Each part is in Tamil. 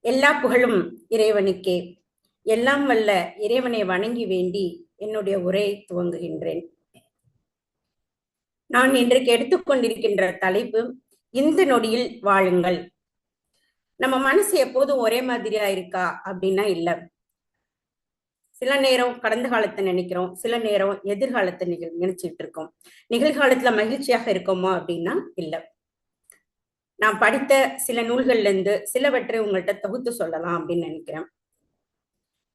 எல்லா புகழும் இறைவனுக்கே. எல்லாம் வல்ல இறைவனை வணங்கி வேண்டி என்னுடைய உரையை துவங்குகின்றேன். நான் இன்றைக்கு எடுத்துக்கொண்டிருக்கின்ற தலைப்பு இந்த நொடியில் வாழுங்கள். நம்ம மனசு எப்போதும் ஒரே மாதிரியா இருக்கா அப்படின்னா இல்ல. சில நேரம் கடந்த காலத்தை நினைக்கிறோம், சில நேரம் எதிர்காலத்தை நினைச்சிட்டு இருக்கோம். நிகழ்காலத்துல மகிழ்ச்சியாக இருக்கோமா அப்படின்னா இல்ல. நான் படித்த சில நூல்கள்ல இருந்து சிலவற்றை உங்கள்கிட்ட தொகுத்து சொல்லலாம் அப்படின்னு நினைக்கிறேன்.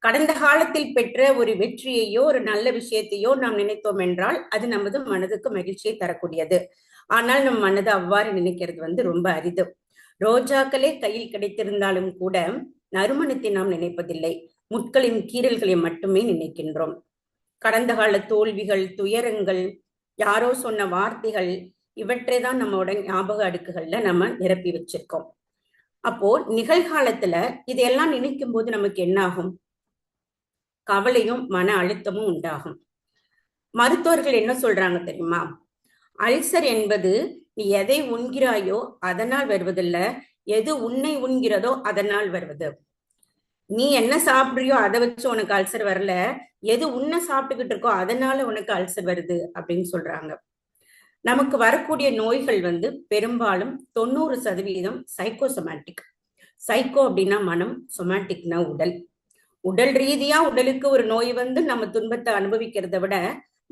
கடந்த காலத்தில் பெற்ற ஒரு வெற்றியையோ ஒரு நல்ல விஷயத்தையோ நாம் நினைத்தோம் என்றால் அது நமது மனதுக்கு மகிழ்ச்சியை தரக்கூடியது. ஆனால் நம் மனது அவ்வாறு நினைக்கிறது ரொம்ப அரிது. ரோஜாக்களே கையில் கிடைத்திருந்தாலும் கூட நறுமணத்தை நாம் நினைப்பதில்லை, முட்களின் கீறல்களை மட்டுமே நினைக்கின்றோம். கடந்த கால தோல்விகள், துயரங்கள், யாரோ சொன்ன வார்த்தைகள், இவற்றை தான் நம்மளோட ஞாபக அடுக்குகள்ல நம்ம நிரப்பி வச்சிருக்கோம். அப்போ நிகழ்காலத்துல இதையெல்லாம் நினைக்கும் போது நமக்கு என்ன ஆகும்? கவலையும் மன அழுத்தமும் உண்டாகும். மருத்துவர்கள் என்ன சொல்றாங்க தெரியுமா? அல்சர் என்பது நீ எதை உண்கிறாயோ அதனால் வருவதில்ல, எது உன்னை உண்கிறதோ அதனால் வருவது. நீ என்ன சாப்பிடுறியோ அதை வச்சு உனக்கு அல்சர் வரல, எது உன்னை சாப்பிட்டுக்கிட்டு இருக்கோ அதனால உனக்கு அல்சர் வருது அப்படின்னு சொல்றாங்க. நமக்கு வரக்கூடிய நோய்கள் பெரும்பாலும் 90% சைக்கோசொமேட்டிக். சைக்கோ அப்படின்னா மனம், சொமேட்டிக்னா உடல். உடல் ரீதியா உடலுக்கு ஒரு நோய் நம்ம துன்பத்தை அனுபவிக்கிறத விட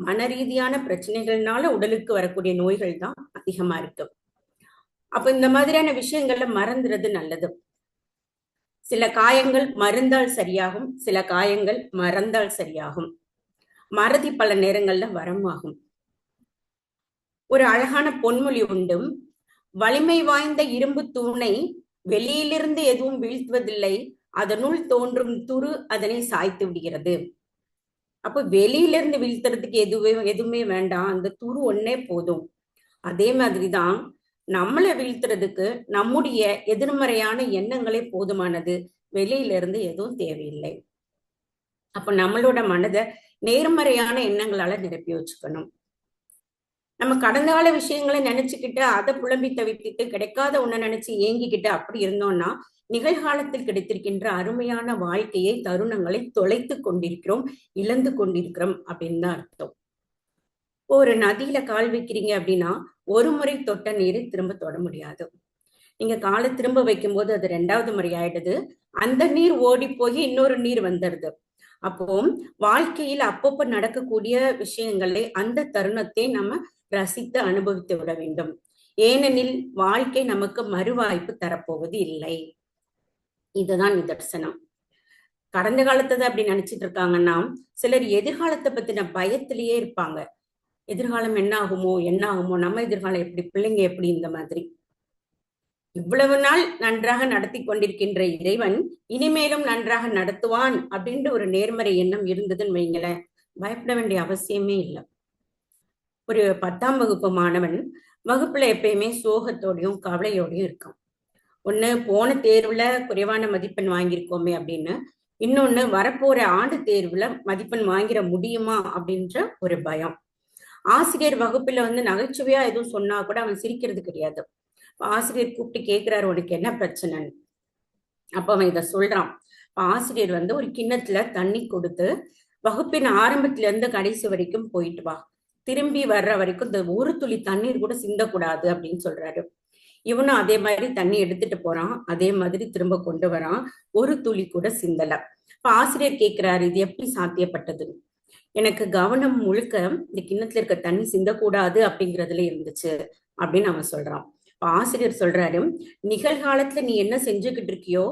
மன ரீதியான பிரச்சனைகள்னால உடலுக்கு வரக்கூடிய நோய்கள் தான் அதிகமா இருக்கு. அப்ப இந்த மாதிரியான விஷயங்கள்ல மறந்துறது நல்லது. சில காயங்கள் மருந்தால் சரியாகும், சில காயங்கள் மறந்தால் சரியாகும். மறதி பல நேரங்கள்ல வரமாகும். ஒரு அழகான பொன்மொழி உண்டு, வலிமை வாய்ந்த இரும்பு தூணை வெளியிலிருந்து எதுவும் வீழ்த்துவதில்லை, அதனுள் தோன்றும் துரு அதனை சாய்த்து விடுகிறது. அப்ப வெளியிலிருந்து வீழ்த்துறதுக்கு எதுவுமே வேண்டாம், அந்த துரு ஒன்னே போதும். அதே மாதிரிதான் நம்மளை வீழ்த்துறதுக்கு நம்முடைய எதிர்மறையான எண்ணங்களே போதுமானது, வெளியிலிருந்து எதுவும் தேவையில்லை. அப்ப நம்மளோட மனதை நேர்மறையான எண்ணங்களால நிரப்பி வச்சுக்கணும். நம்ம கடந்த கால விஷயங்களை நினைச்சுக்கிட்டு அதை புலம்பி தவிர்த்துட்டு கிடைக்காத ஒண்ணு நினைச்சு ஏங்கிக்கிட்டு அப்படி இருந்தோம்னா நிகழ்காலத்தில் கிடைத்திருக்கின்ற அருமையான வாழ்க்கையை, தருணங்களை தொலைத்து கொண்டிருக்கிறோம், இழந்து கொண்டிருக்கிறோம் அப்படின்னு தான் அர்த்தம். ஒரு நதியில கால் வைக்கிறீங்க அப்படின்னா ஒரு முறை தொட்ட நீரை திரும்ப தொட முடியாது. நீங்க காலை திரும்ப வைக்கும் போது அது 2வது முறை ஆயிடுது, அந்த நீர் ஓடி போய் இன்னொரு நீர் வந்துடுது. அப்போ வாழ்க்கையில் அப்பப்போ நடக்கக்கூடிய விஷயங்களை, அந்த தருணத்தை நம்ம ரசித்து அனுபவித்து விட வேண்டும். ஏனெனில் வாழ்க்கை நமக்கு மறுவாய்ப்பு தரப்போவது இல்லை. இதுதான் நிதர்சனம். கடந்த காலத்தை அப்படி நினைச்சிட்டு இருக்காங்கன்னா சிலர் எதிர்காலத்தை பத்தின பயத்திலேயே இருப்பாங்க. எதிர்காலம் என்ன ஆகுமோ என்ன ஆகுமோ, நம்ம எதிர்காலம் எப்படி, பிள்ளைங்க எப்படி, இந்த மாதிரி. இவ்வளவு நாள் நன்றாக நடத்தி கொண்டிருக்கின்ற இறைவன் இனிமேலும் நன்றாக நடத்துவான் அப்படின்ற ஒரு நேர்மறை எண்ணம் இருந்ததுன்னு வைங்களேன், பயப்பட வேண்டிய அவசியமே இல்லை. ஒரு 10ஆம் வகுப்பு மாணவன் வகுப்புல எப்பயுமே சோகத்தோடையும் கவலையோடையும் இருக்கான். ஒண்ணு போன தேர்வுல குறைவான மதிப்பெண் வாங்கியிருக்கோமே அப்படின்னு, இன்னொன்னு வரப்போற ஆண்டு தேர்வுல மதிப்பெண் வாங்கிட முடியுமா அப்படின்ற ஒரு பயம். ஆசிரியர் வகுப்புல நகைச்சுவையா எதுவும் சொன்னா கூட அவன் சிரிக்கிறது கிடையாது. ஆசிரியர் கூப்பிட்டு கேட்கிறாரு, உனக்கு என்ன பிரச்சனைன்னு. அப்ப அவன் இதை சொல்றான். ஆசிரியர் ஒரு கிண்ணத்துல தண்ணி கொடுத்து, வகுப்பின் ஆரம்பத்துல இருந்து கடைசி வரைக்கும் போயிட்டு வா, திரும்பி வர்ற வரைக்கும் இந்த ஒரு துளி தண்ணீர் கூட சிந்தக்கூடாது அப்படின்னு சொல்றாரு. இவனும் அதே மாதிரி தண்ணி எடுத்துட்டு போறான், அதே மாதிரி திரும்ப கொண்டு வரான், ஒரு துளி கூட சிந்தல. இப்ப ஆசிரியர் கேட்கிறாரு, இது எப்படி சாத்தியப்பட்டது? எனக்கு கவனம் முழுக்க இந்த கிண்ணத்துல இருக்க தண்ணி சிந்தக்கூடாது அப்படிங்கிறதுல இருந்துச்சு அப்படின்னு அவன் சொல்றான். இப்ப ஆசிரியர் சொல்றாரு, நிகழ்காலத்துல நீ என்ன செஞ்சுக்கிட்டு இருக்கியோ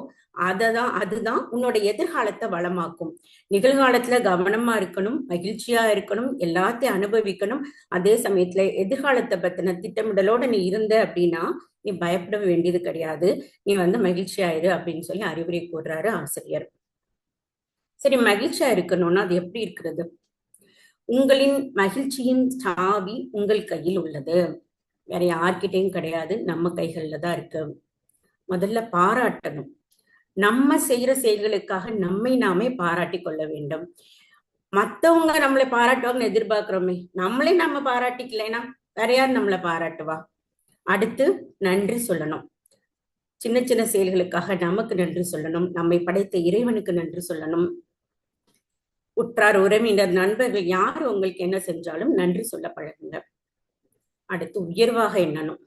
அதுதான் உன்னோட எதிர்காலத்தை வளமாக்கும். நிகழ்காலத்துல கவனமா இருக்கணும், மகிழ்ச்சியா இருக்கணும், எல்லாத்தையும் அனுபவிக்கணும். அதே சமயத்துல எதிர்காலத்தை பத்தின திட்டமிடலோட நீ இருந்த அப்படின்னா நீ பயப்பட வேண்டியது கிடையாது, நீ மகிழ்ச்சியாயிரு அப்படின்னு சொல்லி அறிவுரை கூறுறாரு ஆசிரியர். சரி, மகிழ்ச்சியா இருக்கணும்னா அது எப்படி இருக்கிறது? உங்களின் மகிழ்ச்சியின் சாவி உங்கள் கையில் உள்ளது, வேற யார்கிட்டையும் கிடையாது, நம்ம கைகள்ல தான் இருக்கு. முதல்ல பாராட்டணும். நம்ம செய்யற செயல்களுக்காக நம்மை நாமே பாராட்டி கொள்ள வேண்டும். மத்தவங்க நம்மளை பாராட்டுவாங்கன்னு எதிர்பார்க்கிறோமே, நம்மளே நம்ம பாராட்டிக்கலைன்னா வேற யார் நம்மளை பாராட்டுவா? அடுத்து நன்றி சொல்லணும். சின்ன சின்ன செயல்களுக்காக நமக்கு நன்றி சொல்லணும், நம்மை படைத்த இறைவனுக்கு நன்றி சொல்லணும். உற்றார் உறவினர் நண்பர்கள் யார் உங்களுக்கு என்ன செஞ்சாலும் நன்றி சொல்ல பழகுங்க. அடுத்து உயர்வாக எண்ணணும்.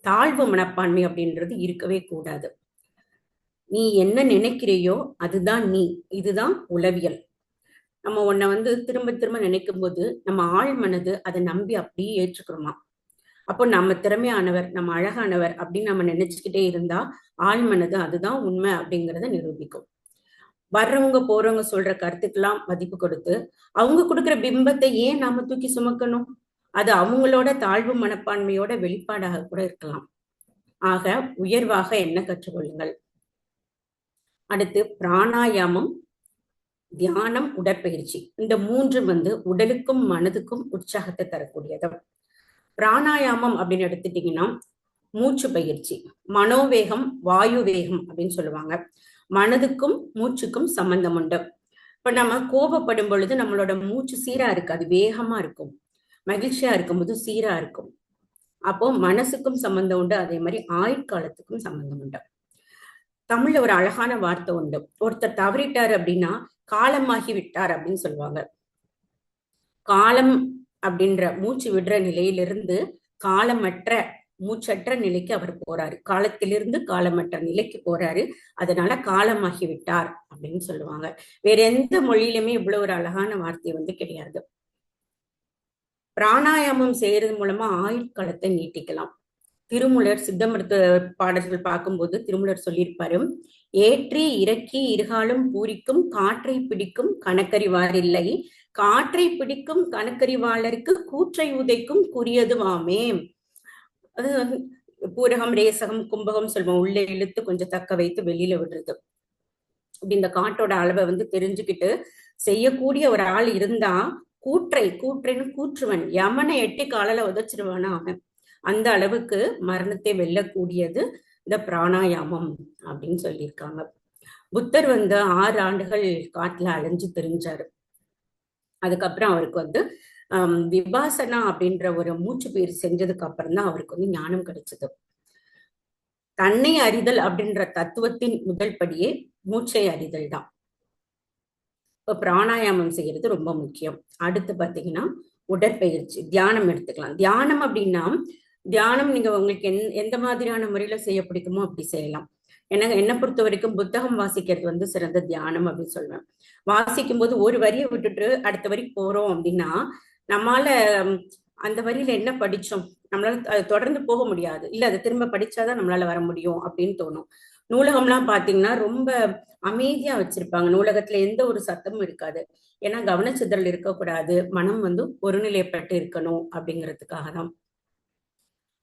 தாழ்வு மனப்பான்மை அப்படின்றது இருக்கவே கூடாது. நீ என்ன நினைக்கிறையோ அதுதான் நீ. இதுதான் உளவியல். நம்ம உன்னை திரும்ப திரும்ப நினைக்கும் போது நம்ம ஆழ் மனது அதை நம்பி அப்படியே ஏற்றுக்கிறோமா. அப்போ நம்ம திறமையானவர், நம்ம அழகானவர் அப்படின்னு நம்ம நினைச்சுக்கிட்டே இருந்தா ஆழ் மனது அதுதான் உண்மை அப்படிங்கிறத நிரூபிக்கும். வர்றவங்க போறவங்க சொல்ற கருத்துக்கெல்லாம் மதிப்பு கொடுத்து அவங்க கொடுக்குற பிம்பத்தை ஏன் நாம தூக்கி சுமக்கணும்? அது அவங்களோட தாழ்வு மனப்பான்மையோட வெளிப்பாடாக கூட இருக்கலாம். ஆக உயர்வாக என்ன கற்றுக்கொள்ளுங்கள். அடுத்து பிராணாயாமம், தியானம், உடற்பயிற்சி, இந்த மூன்று உடலுக்கும் மனதுக்கும் உற்சாகத்தை தரக்கூடியது. பிராணாயாமம் அப்படின்னு எடுத்துட்டீங்கன்னா மூச்சு பயிற்சி, மனோவேகம் வாயு வேகம் அப்படின்னு சொல்லுவாங்க. மனதுக்கும் மூச்சுக்கும் சம்பந்தம் உண்டு. இப்ப நம்ம கோபப்படும் பொழுது நம்மளோட மூச்சு சீரா இருக்காது, வேகமா இருக்கும். மகிழ்ச்சியா இருக்கும்போது சீரா இருக்கும். அப்போ மனசுக்கும் சம்பந்தம் உண்டு, அதே மாதிரி ஆயுட்காலத்துக்கும் சம்பந்தம் உண்டு. தமிழ்ல ஒரு அழகான வார்த்தை உண்டு. ஒருத்தர் தவறிட்டார் அப்படின்னா காலமாகி விட்டார் அப்படின்னு சொல்லுவாங்க. காலம் அப்படின்ற மூச்சு விடுற நிலையிலிருந்து காலமற்ற மூச்சற்ற நிலைக்கு அவர் போறாரு. காலத்திலிருந்து காலமற்ற நிலைக்கு போறாரு. அதனால காலமாகி விட்டார் அப்படின்னு சொல்லுவாங்க. வேற எந்த மொழியிலுமே இவ்வளவு ஒரு அழகான வார்த்தை கிடையாது. பிராணாயாமம் செய்யறது மூலமா ஆயுட்காலத்தை நீட்டிக்கலாம். திருமூலர் சித்த மருத்துவ பாடல்கள் பார்க்கும்போது திருமூலர் சொல்லியிருப்பாரு, ஏற்றி இறக்கி இருகாலும் பூரிக்கும் காற்றை பிடிக்கும் கணக்கறிவாரில்லை, காற்றை பிடிக்கும் கணக்கறிவாளருக்கு கூற்றை உதைக்கும் குறியதுவாமே. அது பூரகம் ரேசகம் கும்பகம் சொல்லுவோம், உள்ளே இழுத்து கொஞ்சம் தக்க வைத்து வெளியில விடுறது. அப்படி இந்த காற்றோட அளவை தெரிஞ்சுக்கிட்டு செய்யக்கூடிய ஒரு ஆள் இருந்தா கூற்றைன்னு கூற்றுவன், யமனை எட்டி காலில உதைச்சிருவானா அவன். அந்த அளவுக்கு மரணத்தை வெல்லக்கூடியது இந்த பிராணாயாமம் அப்படின்னு சொல்லியிருக்காங்க. புத்தர் 6 ஆண்டுகள் காட்டுல அலைஞ்சு தெரிஞ்சாரு. அதுக்கப்புறம் அவருக்கு விபாசனா அப்படின்ற ஒரு மூச்சு பயிற்சி செஞ்சதுக்கு அப்புறம் தான் அவருக்கு ஞானம் கிடைச்சது. தன்னை அறிதல் அப்படின்ற தத்துவத்தின் முதல் படியே மூச்சை அறிதல் தான். இப்ப பிராணாயாமம் செய்யறது ரொம்ப முக்கியம். அடுத்து பாத்தீங்கன்னா உடற்பயிற்சி, தியானம் எடுத்துக்கலாம். தியானம் அப்படின்னா தியானம் நீங்க உங்களுக்கு எந்த மாதிரியான முறையில செய்ய பிடிக்குமோ அப்படி செய்யலாம். என்னை பொறுத்த வரைக்கும் புத்தகம் வாசிக்கிறது சிறந்த தியானம் அப்படின்னு சொல்லுவேன். வாசிக்கும் போது ஒரு வரியை விட்டுட்டு அடுத்த வரிக்கு போறோம் அப்படின்னா நம்மால அந்த வரியில என்ன படிச்சோம் நம்மளால அதை தொடர்ந்து போக முடியாது. இல்ல அதை திரும்ப படிச்சாதான் நம்மளால வர முடியும் அப்படின்னு தோணும். நூலகம்லாம் பாத்தீங்கன்னா ரொம்ப அமைதியா வச்சிருப்பாங்க. நூலகத்துல எந்த ஒரு சத்தமும் இருக்காது. ஏன்னா கவனச்சிதறல் இருக்கக்கூடாது, மனம் ஒருநிலைப்பட்டு இருக்கணும் அப்படிங்கிறதுக்காக தான்.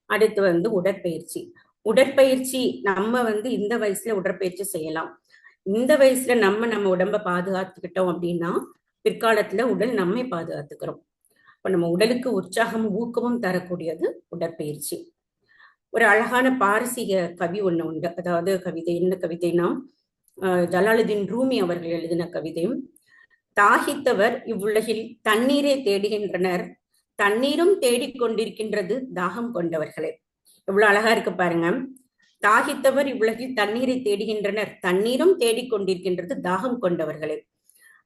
அடுத்து உடற்பயிற்சி. உடற்பயிற்சி நம்ம இந்த வயசுல உடற்பயிற்சி செய்யலாம். இந்த வயசுல நம்ம உடம்ப பாதுகாத்துக்கிட்டோம் அப்படின்னா பிற்காலத்துல உடல் நம்மை பாதுகாத்துக்கிறோம். இப்ப நம்ம உடலுக்கு உற்சாகமும் ஊக்கமும் தரக்கூடியது உடற்பயிற்சி. ஒரு அழகான பாரசீக கவி ஒண்ணு உண்டு. அதாவது கவிதை, என்ன கவிதைனா ஜலாலுதீன் ரூமி அவர்கள் எழுதின கவிதையும், தாகித்தவர் இவ்வுலகில் தண்ணீரை தேடுகின்றனர், தண்ணீரும் தேடிக்கொண்டிருக்கின்றது தாகம் கொண்டவர்களே. எவ்வளவு அழகா இருக்கு பாருங்க. தாகித்தவர் இவ்வுலகில் தண்ணீரை தேடுகின்றனர், தண்ணீரும் தேடிக்கொண்டிருக்கின்றது தாகம் கொண்டவர்களே.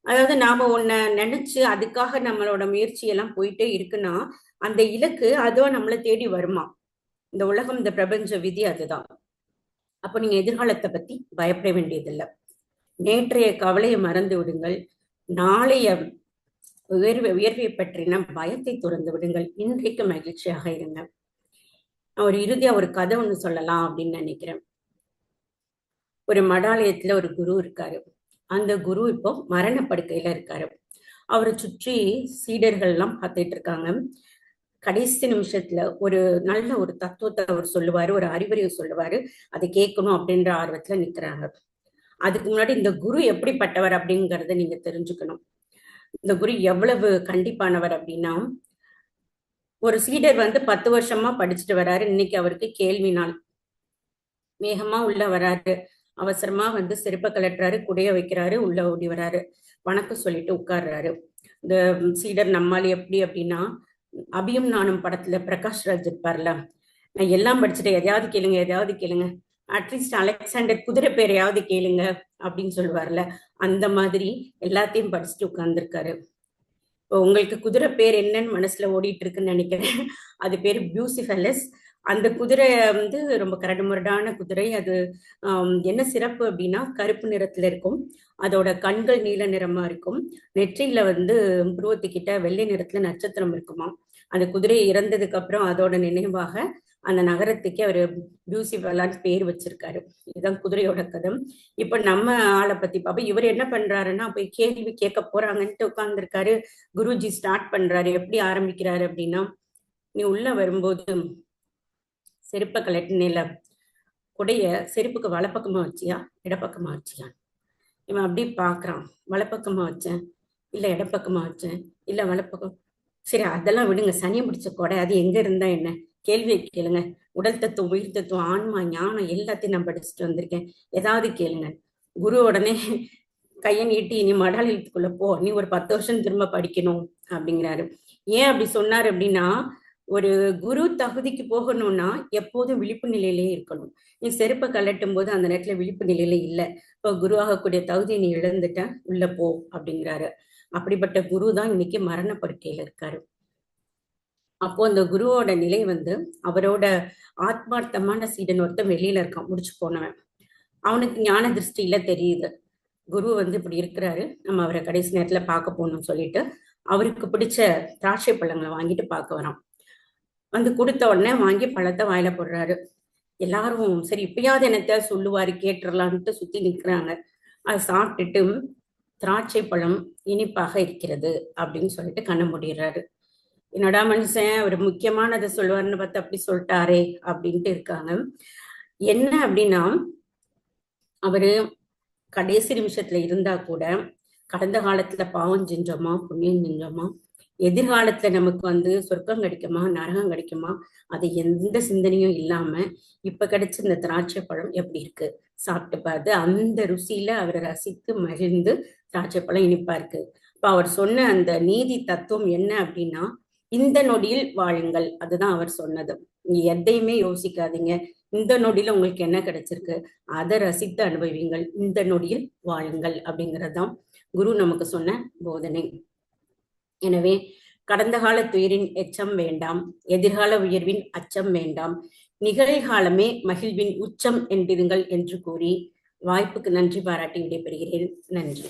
அதாவது நாம ஒன்ன நினைச்சு அதுக்காக நம்மளோட முயற்சி எல்லாம் போயிட்டே இருக்குன்னா அந்த இலக்கு அதோ நம்மளை தேடி வருமா. இந்த உலகம், இந்த பிரபஞ்ச விதி அதுதான். அப்போ நீங்க எதிர்காலத்தை பத்தி பயப்பட வேண்டியதில்லை. நேற்றைய கவலையை மறந்து விடுங்கள். நாளைய உயர்வை பற்றின பயத்தை துறந்து விடுங்கள். இன்றைக்கு மகிழ்ச்சியாக இருங்க. நான் இறுதியா ஒரு கதை ஒண்ணு சொல்லலாம் அப்படின்னு நினைக்கிறேன். ஒரு மடாலயத்துல ஒரு குரு இருக்காரு. அந்த குரு இப்போ மரணப்படுக்கையில இருக்காரு. அவரை சுற்றி சீடர்கள் எல்லாம் பார்த்துட்டு இருக்காங்க. கடைசி நிமிஷத்துல ஒரு நல்ல ஒரு தத்துவத்தை அவர் சொல்லுவாரு, ஒரு அறிவுரையை சொல்லுவாரு, அதை கேட்கணும் அப்படின்ற ஆர்வத்துல நிக்கிறாங்க. அதுக்கு முன்னாடி இந்த குரு எப்படிப்பட்டவர் அப்படிங்கறத நீங்க தெரிஞ்சுக்கணும். இந்த குரு எவ்வளவு கண்டிப்பானவர் அப்படின்னா, ஒரு சீடர் 10 வருஷமா படிச்சுட்டு வராரு. இன்னைக்கு அவருக்கு கேள்வி நாள். வேகமா உள்ள வராரு. அவசரமா செருப்ப கலட்டுறாரு, குடைய வைக்கிறாரு, உள்ள ஓடி வராரு, வணக்கம் சொல்லிட்டு உட்கார்றாரு. இந்த சீடர் நம்மால் எப்படி அப்படின்னா, அபியும் நானும் படத்துல பிரகாஷ் ராஜ் இருப்பார்ல, நான் எல்லாம் படிச்சுட்டேன், எதையாவது கேளுங்க அட்லீஸ்ட் அலெக்சாண்டர் குதிரை பேரையாவது கேளுங்க அப்படின்னு சொல்லுவார்ல, அந்த மாதிரி எல்லாத்தையும் படிச்சுட்டு உட்கார்ந்துருக்காரு. இப்போ உங்களுக்கு குதிரை பேர் என்னன்னு மனசுல ஓடிட்டு இருக்குன்னு நினைக்கிறேன். அது பேரு பியூசிஃபெலஸ். அந்த குதிரை வந்து ரொம்ப கரடுமுரடான குதிரை. அது என்ன சிறப்பு அப்படின்னா கருப்பு நிறத்துல இருக்கும். அதோட கண்கள் நீல நிறமா இருக்கும். நெற்றியில வந்து புருவத்துக்கிட்ட வெள்ளை நிறத்துல நட்சத்திரம் இருக்குமா. அந்த குதிரை இறந்ததுக்கு அப்புறம் அதோட நினைவாக அந்த நகரத்துக்கு அவர் பியூசிஃபெலான்னு பேர் வச்சிருக்காரு. இதுதான் குதிரையோட கதம். இப்ப நம்ம ஆளை பத்தி பார்ப்போம். இவர் என்ன பண்றாருன்னா போய் கேள்வி கேட்க போறாங்கன்ட்டு உட்கார்ந்துருக்காரு. குருஜி ஸ்டார்ட் பண்றாரு. எப்படி ஆரம்பிக்கிறாரு அப்படின்னா, நீ உள்ள வரும்போது செருப்பை கலட்டினில உடைய செருப்புக்கு வலப்பக்கமா வச்சியா இடப்பக்கமா வச்சியா? இவன் அப்படி பாக்குறான். வலப்பக்கமா வச்சேன், இல்ல இடப்பக்கமா வச்சேன், இல்ல வலப்பக்கம். சரி அதெல்லாம் விடுங்க, சனியை பிடிச்ச கொடை, அது எங்க இருந்தா என்ன, கேள்வியை கேளுங்க. உடல் தத்துவம், உயிர் தத்துவம், ஆன்மா, ஞானம் எல்லாத்தையும் நான் படிச்சுட்டு வந்திருக்கேன், ஏதாவது கேளுங்க. குரு உடனே கையை நீட்டி, நீ மடாலயத்துக்குள்ள போ, நீ ஒரு 10 வருஷம் திரும்ப படிக்கணும் அப்படிங்கிறாரு. ஏன் அப்படி சொன்னாரு அப்படின்னா, ஒரு குரு தகுதிக்கு போகணும்னா எப்போதும் விழிப்பு நிலையிலே இருக்கணும். நீ செருப்பை கலட்டும் போது அந்த நேரத்துல விழிப்பு நிலையில இல்லை. இப்போ குரு ஆகக்கூடிய தகுதியை நீ இழந்துட்ட, உள்ள போ அப்படிங்கிறாரு. அப்படிப்பட்ட குரு தான் இன்னைக்கு மரணப்படுக்கையில இருக்காரு. அப்போ அந்த குருவோட நிலை வந்து, அவரோட ஆத்மார்த்தமான சீடன் ஒருத்தன் வெளியில இருக்கான், முடிச்சு போனவன். அவனுக்கு ஞான திருஷ்டியில தெரியுது குரு வந்து இப்படி இருக்கிறாரு, நம்ம அவரை கடைசி நேரத்துல பார்க்க போகணும்னு சொல்லிட்டு அவருக்கு பிடிச்ச திராட்சை பழங்களை வாங்கிட்டு பார்க்க வரான். வந்து கொடுத்த உடனே வாங்கி பழத்தை வாயில போடுறாரு. எல்லாரும் சரி இப்பயாவது என்னத்த சொல்லுவாரு கேட்டுடலான்ட்டு சுத்தி நிக்கிறாங்க. அதை சாப்பிட்டுட்டு, திராட்சை பழம் இனிப்பாக இருக்கிறது அப்படின்னு சொல்லிட்டு கண்ண மூடிடுறாரு. என்னடா மனுஷன் ஒரு முக்கியமானதை சொல்லுவாருன்னு பார்த்து அப்படி சொல்லிட்டாரே அப்படின்ட்டு இருக்காங்க. என்ன அப்படின்னா, அவரு கடைசி நிமிஷத்துல இருந்தா கூட கடந்த காலத்துல பாவம் செஞ்சோமா புண்ணியம் செஞ்சோமா, எதிர்காலத்துல நமக்கு வந்து சொர்க்கம் கிடைக்குமா நரகம் கிடைக்குமா, அது எந்த சிந்தனையும் இல்லாம இப்ப கிடைச்ச இந்த திராட்சை பழம் எப்படி இருக்கு சாப்பிட்டு பார்த்து அந்த ருசியில அவரை ரசித்து மகிழ்ந்து திராட்சை பழம் இனிப்பா இருக்கு. இப்ப அவர் சொன்ன அந்த நீதி தத்துவம் என்ன அப்படின்னா, இந்த நொடியில் வாழுங்கள், அதுதான் அவர் சொன்னது. நீங்க எதையுமே யோசிக்காதீங்க, இந்த நொடியில உங்களுக்கு என்ன கிடைச்சிருக்கு அதை ரசித்து அனுபவிங்கள், இந்த நொடியில் வாழுங்கள் அப்படிங்கறதுதான் குரு நமக்கு சொன்ன போதனை. எனவே கடந்த கால துயரின் எச்சம் வேண்டாம், எதிர்கால உயர்வின் அச்சம் வேண்டாம், நிகழ்காலமே மகிழ்வின் உச்சம் என்றிருங்கள் என்று கூறி வாய்ப்புக்கு நன்றி பாராட்டி விடைபெறுகிறேன். நன்றி.